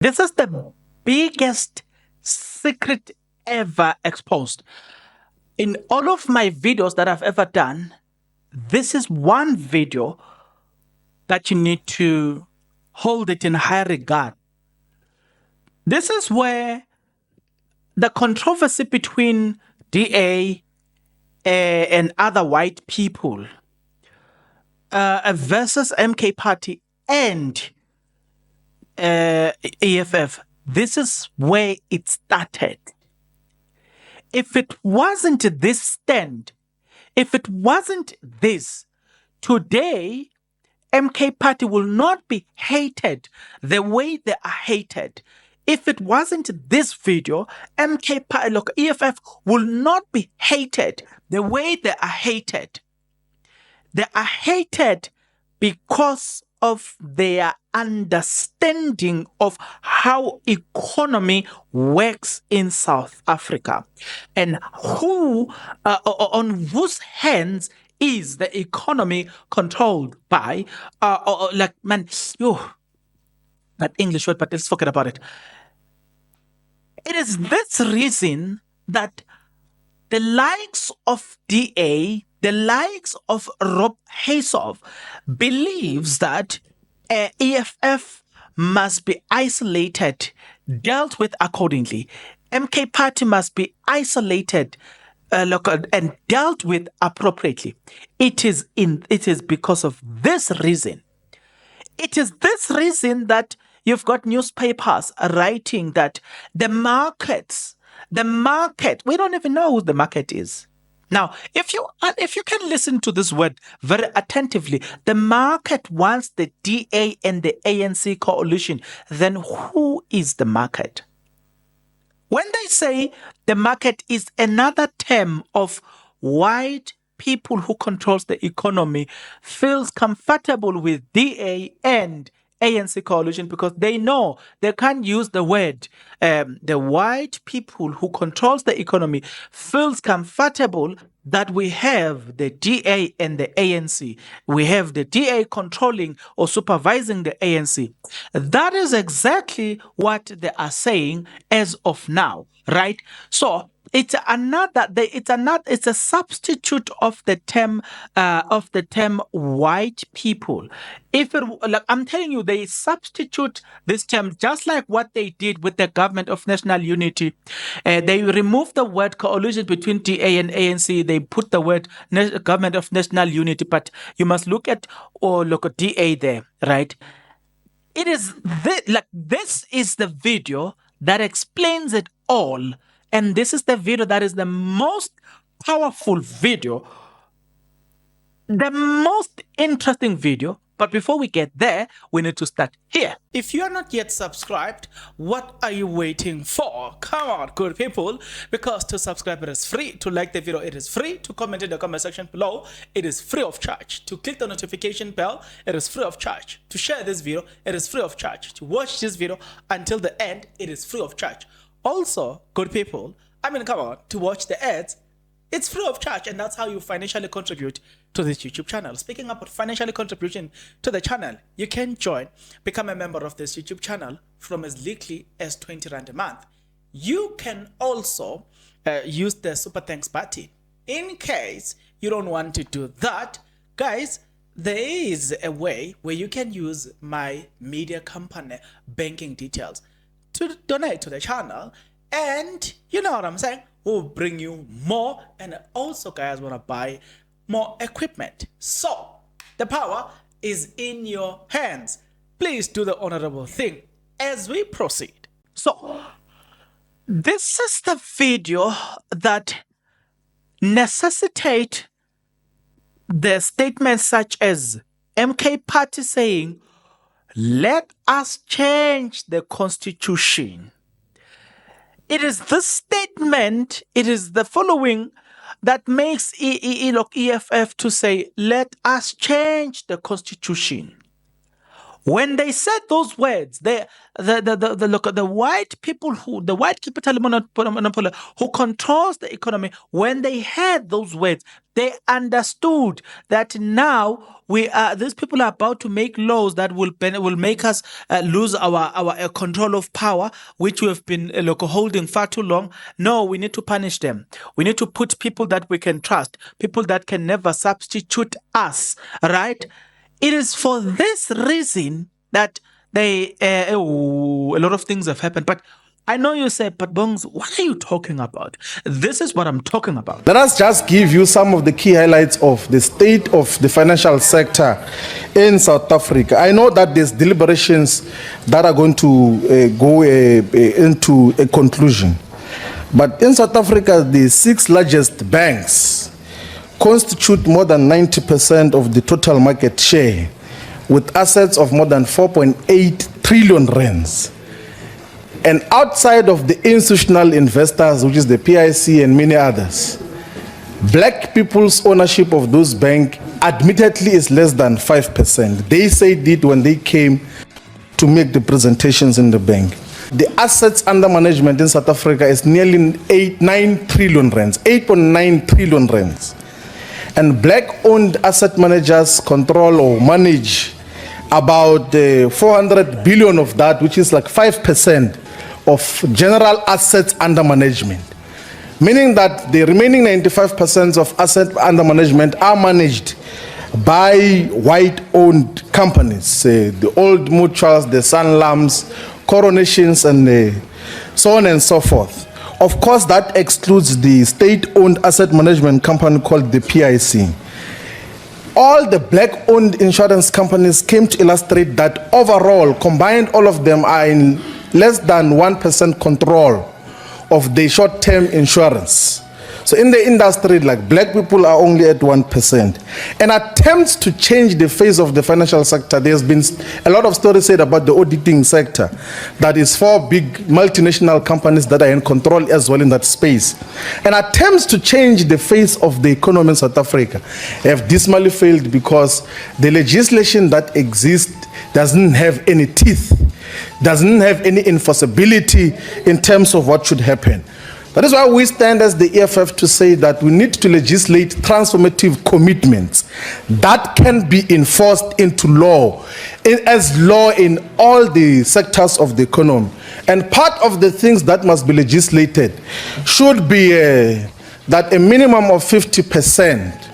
This is the biggest secret ever exposed. In all of my videos that I've ever done, this is one video that you need to hold it in high regard. This is where the controversy between DA and other white people versus MK Party and EFF, this is where it started. If it wasn't this stand, if it wasn't this, today MK Party will not be hated the way they are hated. If it wasn't this video, MK Party, look, EFF will not be hated the way they are hated. They are hated because of their understanding of how economy works in South Africa and who, on whose hands is the economy controlled by, like, man, that English word, but let's forget about it. It is this reason that the likes of DA, the likes of Rob Haysoff believes that EFF must be isolated, dealt with accordingly. MK Party must be isolated and dealt with appropriately. It is because of this reason. It is this reason that you've got newspapers writing that the market, we don't even know who the market is. Now, if you can listen to this word very attentively, the market wants the DA and the ANC coalition, then who is the market? When they say the market is another term of white people who controls the economy feels comfortable with DA and ANC coalition because they know they can't use the word. The white people who controls the economy feels comfortable that we have the DA and the ANC. We have the DA controlling or supervising the ANC. That is exactly what they are saying as of now, right? So it's a substitute of the term white people. If it, like I'm telling you, they substitute this term just like what they did with the Government of National Unity. They removed the word coalition between DA and ANC. They put the word Government of National Unity, but you must look at DA there, right? It is this is the video that explains it all. And this is the video that is the most powerful video, the most interesting video. But before we get there, we need to start here. If you are not yet subscribed, what are you waiting for? Come on, good people, because to subscribe it is free, to like the video it is free, to comment in the comment section below it is free of charge, to click the notification bell it is free of charge, to share this video it is free of charge, to watch this video until the end it is free of charge. Also, good people, come on, to watch the ads, it's free of charge, and that's how you financially contribute to this YouTube channel. Speaking about financially contribution to the channel, you can become a member of this YouTube channel from as little as 20 Rand a month. You can also use the super thanks button. In case you don't want to do that, guys, there is a way where you can use my media company banking details to donate to the channel, and you know what I'm saying, we'll bring you more, and also guys want to buy more equipment. So the power is in your hands. Please do the honorable thing as we proceed. So this is the video that necessitate the statements such as MK Party saying, let us change the constitution. It is this statement, it is the following that makes EFF to say, let us change the constitution. When they said those words, the white people the white capital monopoly who controls the economy, when they heard those words, they understood that now these people are about to make laws that will make us lose our control of power, which we have been holding far too long. No, we need to punish them. We need to put people that we can trust, people that can never substitute us, right? It is for this reason that a lot of things have happened. But I know you say, but Bongs, what are you talking about? This is what I'm talking about. Let us just give you some of the key highlights of the state of the financial sector in South Africa. I know that there's deliberations that are going to go into a conclusion. But in South Africa, the 6 largest banks constitute more than 90% of the total market share, with assets of more than 4.8 trillion rands. And outside of the institutional investors, which is the PIC and many others, black people's ownership of those banks admittedly is less than 5%. They said it when they came to make the presentations in the bank. The assets under management in South Africa is nearly 9 trillion rands, 8.9 trillion rands. And black-owned asset managers control or manage about 400 billion of that, which is like 5% of general assets under management. Meaning that the remaining 95% of assets under management are managed by white-owned companies, the Old Mutuals, the Sanlams, Coronations, and so on and so forth. Of course, that excludes the state-owned asset management company called the PIC. All the black-owned insurance companies came to illustrate that overall, combined, all of them are in less than 1% control of the short-term insurance. So in the industry, like, black people are only at 1%. And attempts to change the face of the financial sector, there's been a lot of stories said about the auditing sector. That is 4 big multinational companies that are in control as well in that space. And attempts to change the face of the economy in South Africa have dismally failed because the legislation that exists doesn't have any teeth, doesn't have any enforceability in terms of what should happen. That is why we stand as the EFF to say that we need to legislate transformative commitments that can be enforced into law, as law in all the sectors of the economy. And part of the things that must be legislated should be that a minimum of 50%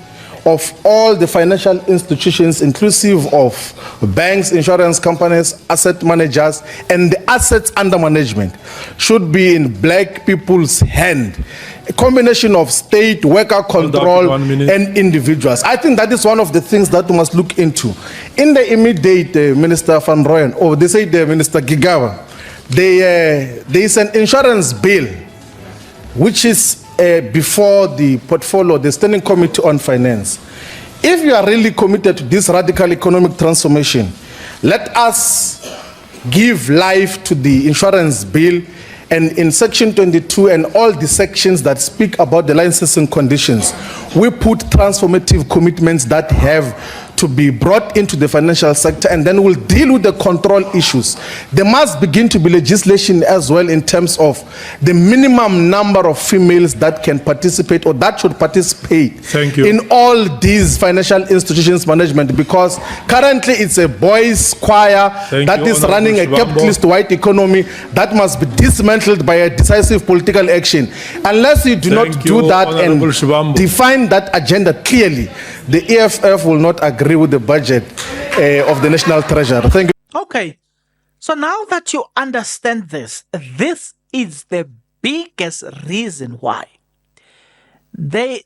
of all the financial institutions, inclusive of banks, insurance companies, asset managers, and the assets under management, should be in black people's hand. A combination of state, worker control, and individuals. I think that is one of the things that we must look into. In the immediate, Minister Van Rooyen, or they say the Minister Gigawa, there is an insurance bill which is before the portfolio, the Standing Committee on Finance. If you are really committed to this radical economic transformation, let us give life to the insurance bill, and in section 22 and all the sections that speak about the licensing conditions, we put transformative commitments that have to be brought into the financial sector, and then we'll deal with the control issues. There must begin to be legislation as well in terms of the minimum number of females that can participate or that should participate in all these financial institutions management, because currently it's a boys' choir that is running a capitalist white economy that must be dismantled by a decisive political action. Unless you do not do that and define that agenda clearly, the EFF will not agree with the budget of the National Treasury. Thank you. Okay. So now that you understand this is the biggest reason why they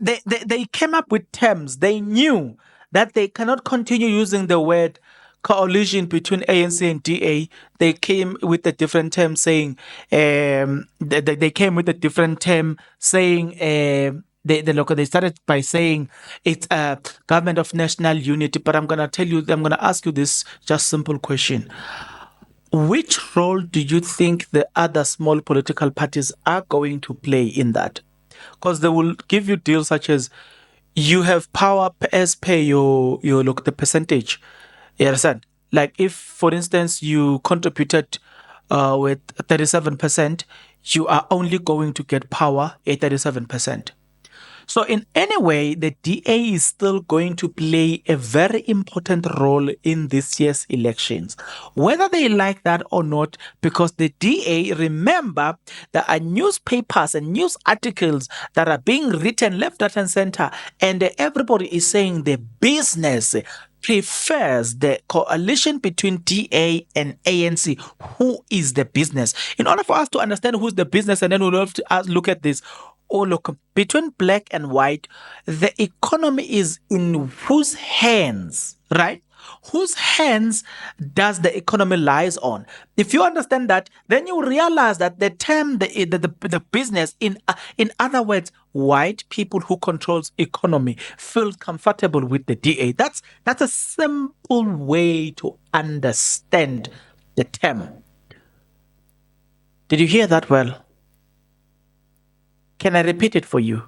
came up with terms. They knew that they cannot continue using the word coalition between ANC and DA. They came with a different term saying they came with a different term saying they started by saying it's a government of national unity. But I'm going to ask you this just simple question. Which role do you think the other small political parties are going to play in that? Because they will give you deals such as you have power as per your the percentage. You understand? Like if, for instance, you contributed with 37%, you are only going to get power at 37%. So in any way, the DA is still going to play a very important role in this year's elections, whether they like that or not, because the DA, remember, there are newspapers and news articles that are being written left, right, and center, and everybody is saying the business prefers the coalition between DA and ANC. Who is the business? In order for us to understand who's the business, and then we'll have to look at this. Oh, look, between black and white, the economy is in whose hands, right? Whose hands does the economy lies on? If you understand that, then you realize that the term, the business, in other words, white people who controls economy feel comfortable with the DA. That's a simple way to understand the term. Did you hear that well? Can I repeat it for you?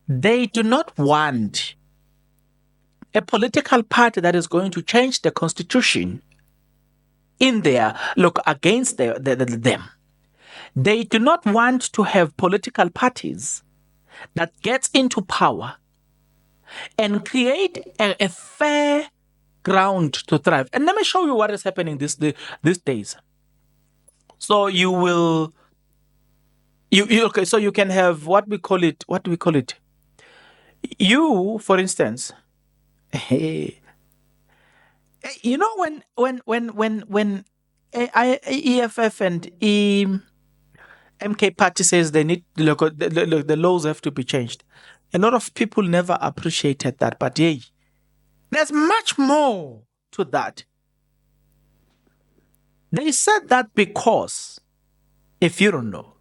They do not want a political party that is going to change the constitution in their look against them. They do not want to have political parties that gets into power and create a fair ground to thrive. And let me show you what is happening these days. So you will. Okay, so you can have what do we call it? You, for instance, you know when EFF and MK party says they need the laws have to be changed. A lot of people never appreciated that, but hey, there's much more to that. They said that because, if you don't know,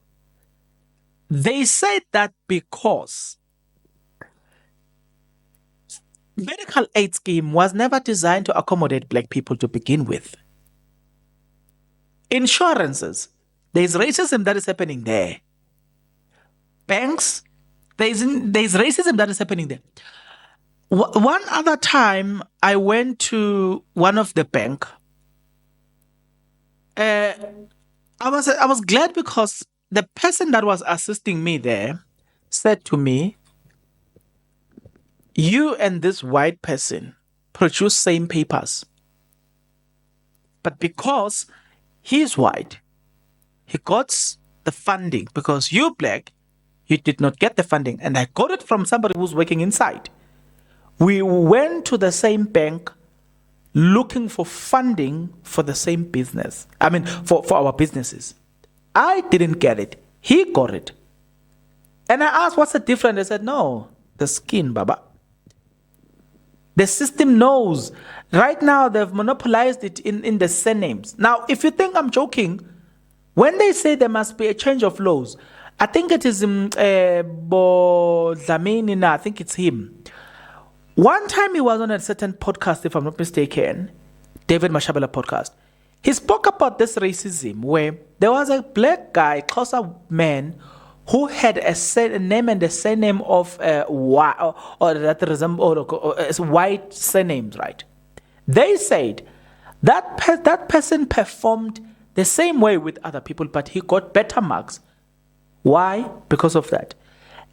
they said that because medical aid scheme was never designed to accommodate black people to begin with. Insurances, there's racism that is happening there. Banks, there's racism that is happening there. One other time, I went to one of the bank. I was glad because the person that was assisting me there said to me, you and this white person produce same papers. But because he's white, he got the funding. Because you black, you did not get the funding. And I got it from somebody who's working inside. We went to the same bank looking for funding for the same business. I mean, for our businesses. I didn't get it. He got it. And I asked, what's the difference? They said, no, the skin, Baba. The system knows. Right now, they've monopolized it in the surnames. Now, if you think I'm joking, when they say there must be a change of laws, I think it is Bodlamini, I think it's him. One time he was on a certain podcast, if I'm not mistaken, David Mashabela podcast. He spoke about this racism where there was a black guy, Xhosa man, who had a name and a surname of white surnames, right? They said that person performed the same way with other people, but he got better marks. Why? Because of that.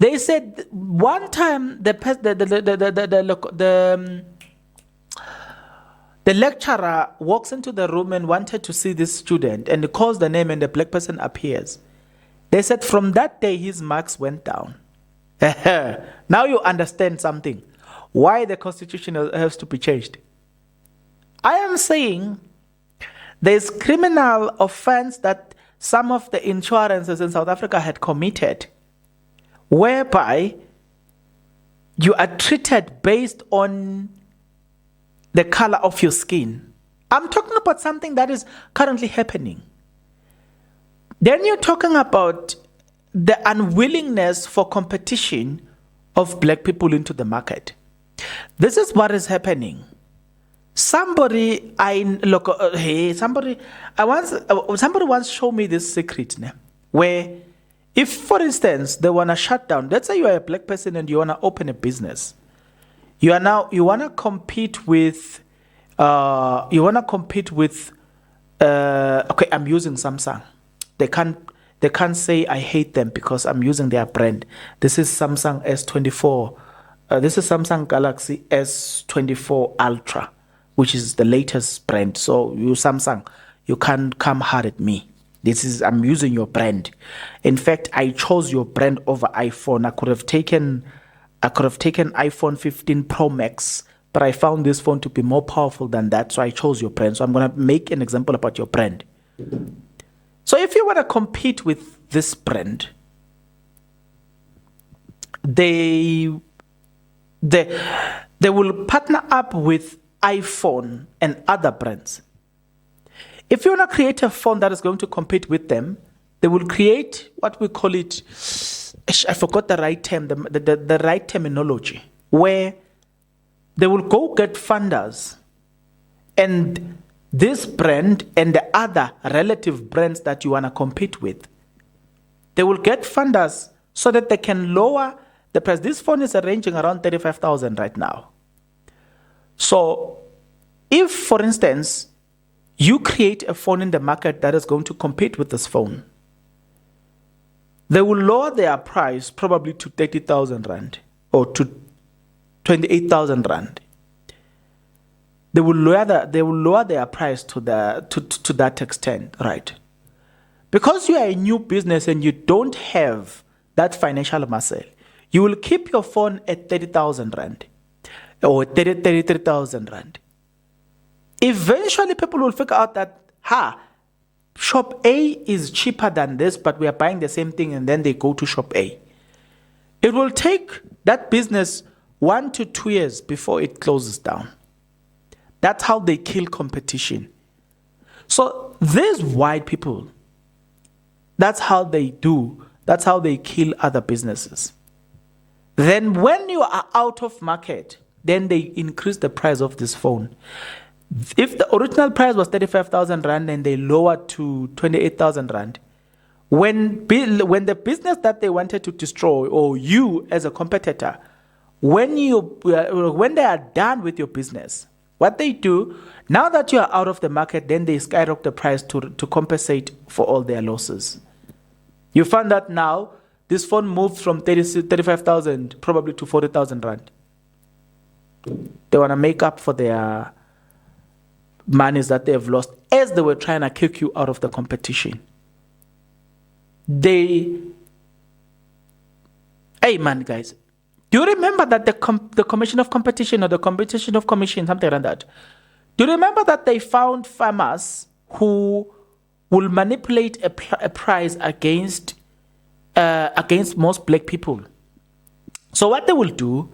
They said one time the lecturer walks into the room and wanted to see this student and calls the name and the black person appears. They said from that day his marks went down. Now you understand something. Why the constitution has to be changed. I am saying there's criminal offense that some of the insurances in South Africa had committed, whereby you are treated based on the color of your skin. I'm talking about something that is currently happening. Then you're talking about the unwillingness for competition of black people into the market. This is what is happening. Somebody once showed me this secret, where if, for instance, they want to shut down, let's say you are a black person and you want to open a business. You want to compete with You want to compete with, okay, I'm using Samsung. They can't say I hate them because I'm using their brand. This is Samsung S24. This is Samsung Galaxy S24 Ultra, which is the latest brand. So you Samsung, you can't come hard at me. I'm using your brand. In fact, I chose your brand over iPhone. I could have taken iPhone 15 Pro Max, but I found this phone to be more powerful than that, so I chose your brand. So I'm going to make an example about your brand. So if you want to compete with this brand, they will partner up with iPhone and other brands. If you want to create a phone that is going to compete with them, they will create what we call it, I forgot the right term, the right terminology, where they will go get funders, and this brand and the other relative brands that you want to compete with, they will get funders so that they can lower the price. This phone is ranging around 35,000 right now. So if, for instance, you create a phone in the market that is going to compete with this phone, they will lower their price probably to 30,000 Rand or to 28,000 Rand. They will lower their price to that extent, right? Because you are a new business and you don't have that financial muscle, you will keep your phone at 30,000 Rand or 33,000 Rand. Eventually, people will figure out that, shop A is cheaper than this, but we are buying the same thing, and then they go to shop A. It will take that business 1 to 2 years before it closes down. That's how they kill competition. So these white people, that's how they do. That's how they kill other businesses. Then when you are out of market, then they increase the price of this phone. If the original price was 35,000 Rand and they lowered to 28,000 Rand, when the business that they wanted to destroy, or you as a competitor, when they are done with your business, what they do, now that you are out of the market, then they skyrocket the price to compensate for all their losses. You find that now this phone moved from 35,000 probably to 40,000 Rand. They want to make up for their monies that they have lost as they were trying to kick you out of the competition. Hey man, guys, do you remember that the Commission of Competition or the Competition of Commission, something like that? Do you remember that they found farmers who will manipulate a price against most black people? So what they will do,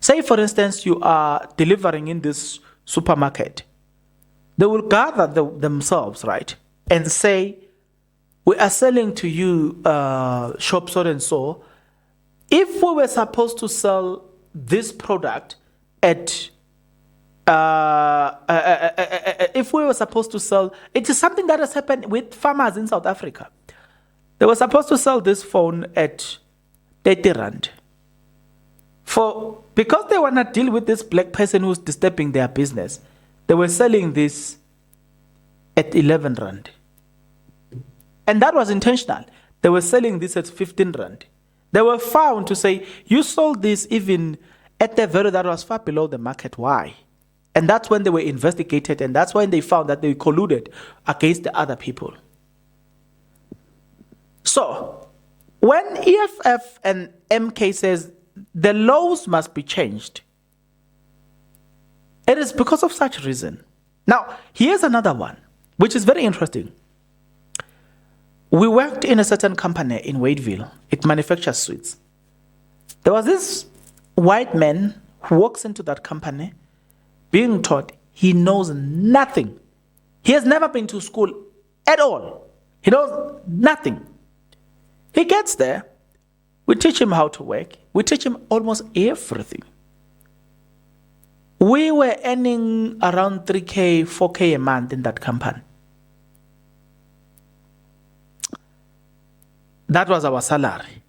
say for instance, you are delivering in this supermarket. They will gather themselves, right, and say, we are selling to you shop so and so. If we were supposed to sell this product at, if we were supposed to sell, it is something that has happened with farmers in South Africa. They were supposed to sell this phone at 30 Rand. Because they want to deal with this black person who's disturbing their business, they were selling this at 11 Rand. And that was intentional. They were selling this at 15 Rand. They were found to say, you sold this even at the value that was far below the market. Why? And that's when they were investigated, and that's when they found that they colluded against the other people. So, when EFF and MK says the laws must be changed, it is because of such reason. Now, here's another one, which is very interesting. We worked in a certain company in Wadeville. It manufactures sweets. There was this white man who walks into that company being taught he knows nothing. He has never been to school at all. He knows nothing. He gets there. We teach him how to work. We teach him almost everything. We were earning around 3K, 4K a month in that company. That was our salary.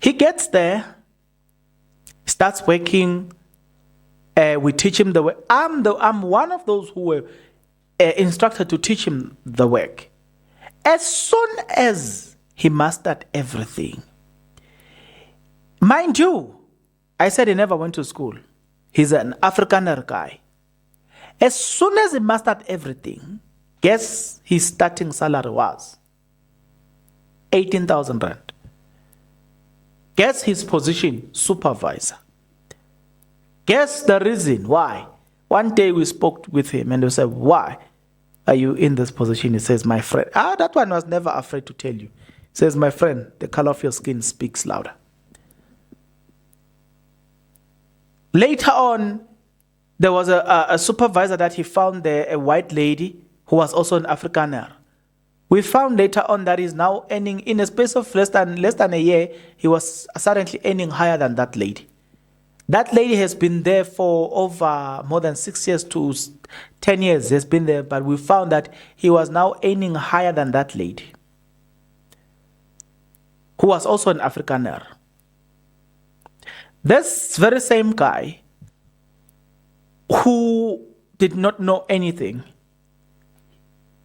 He gets there, starts working, We teach him the work. I'm one of those who were instructed to teach him the work. As soon as he mastered everything, mind you, I said he never went to school. He's an Afrikaner guy. As soon as he mastered everything, guess his starting salary was 18,000 rand. Guess his position, supervisor. Guess the reason why. One day we spoke with him and we said, why are you in this position? He says, my friend. That one was never afraid to tell you. He says, my friend, the color of your skin speaks louder. Later on, there was a supervisor that he found there, a white lady who was also an Afrikaner. We found later on that he's now earning, in a space of less than a year, he was suddenly earning higher than that lady. That lady has been there for over more than 6 years to 10 years. He has been there, but we found that he was now earning higher than that lady, who was also an Afrikaner. This very same guy who did not know anything,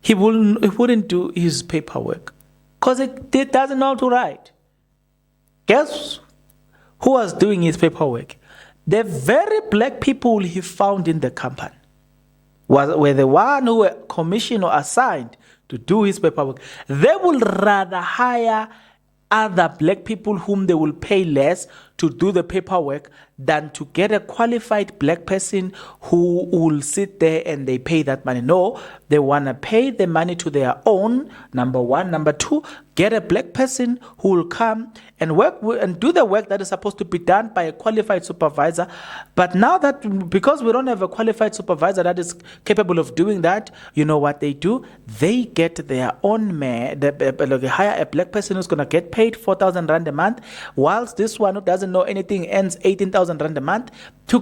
he wouldn't do his paperwork because he doesn't know how to write. Guess who was doing his paperwork? The very black people he found in the company were the one who were commissioned or assigned to do his paperwork. They will rather hire other black people whom they will pay less to do the paperwork than to get a qualified black person who will sit there and they pay that money. No, they want to pay the money to their own, number one. Number two, get a black person who will come and work and do the work that is supposed to be done by a qualified supervisor. But now that, because we don't have a qualified supervisor that is capable of doing that, you know what they do? They get their own man, they hire a black person who's going to get paid 4,000 rand a month, whilst this one who doesn't know anything earns 18,000 rand a month.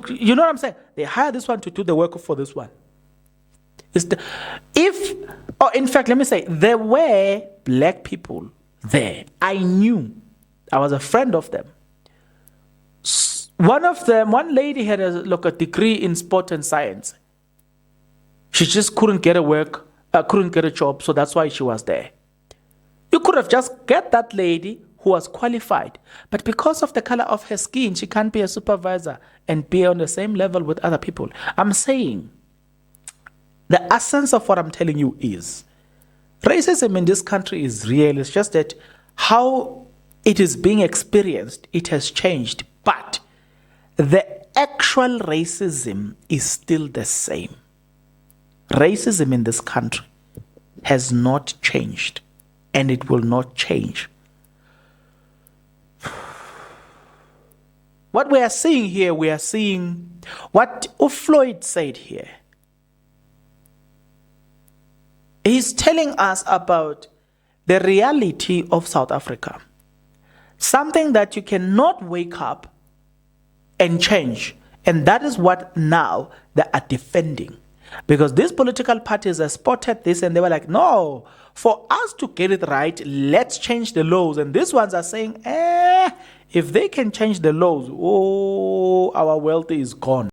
You know what I'm saying? They hire this one to do the work for this one. In fact, let me say, there were black people there. I knew. I was a friend of them. One lady had a degree in sport and science. She just couldn't get a job, so that's why she was there. You could have just get that lady who was qualified, but because of the color of her skin, she can't be a supervisor and be on the same level with other people. I'm saying, the essence of what I'm telling you is, racism in this country is real. It's just that how it is being experienced, it has changed. But the actual racism is still the same. Racism in this country has not changed, and it will not change. What we are seeing here, we are seeing what Floyd said here. He's telling us about the reality of South Africa. Something that you cannot wake up and change. And that is what now they are defending. Because these political parties have spotted this and they were like, no, for us to get it right, let's change the laws. And these ones are saying, if they can change the laws, our wealth is gone.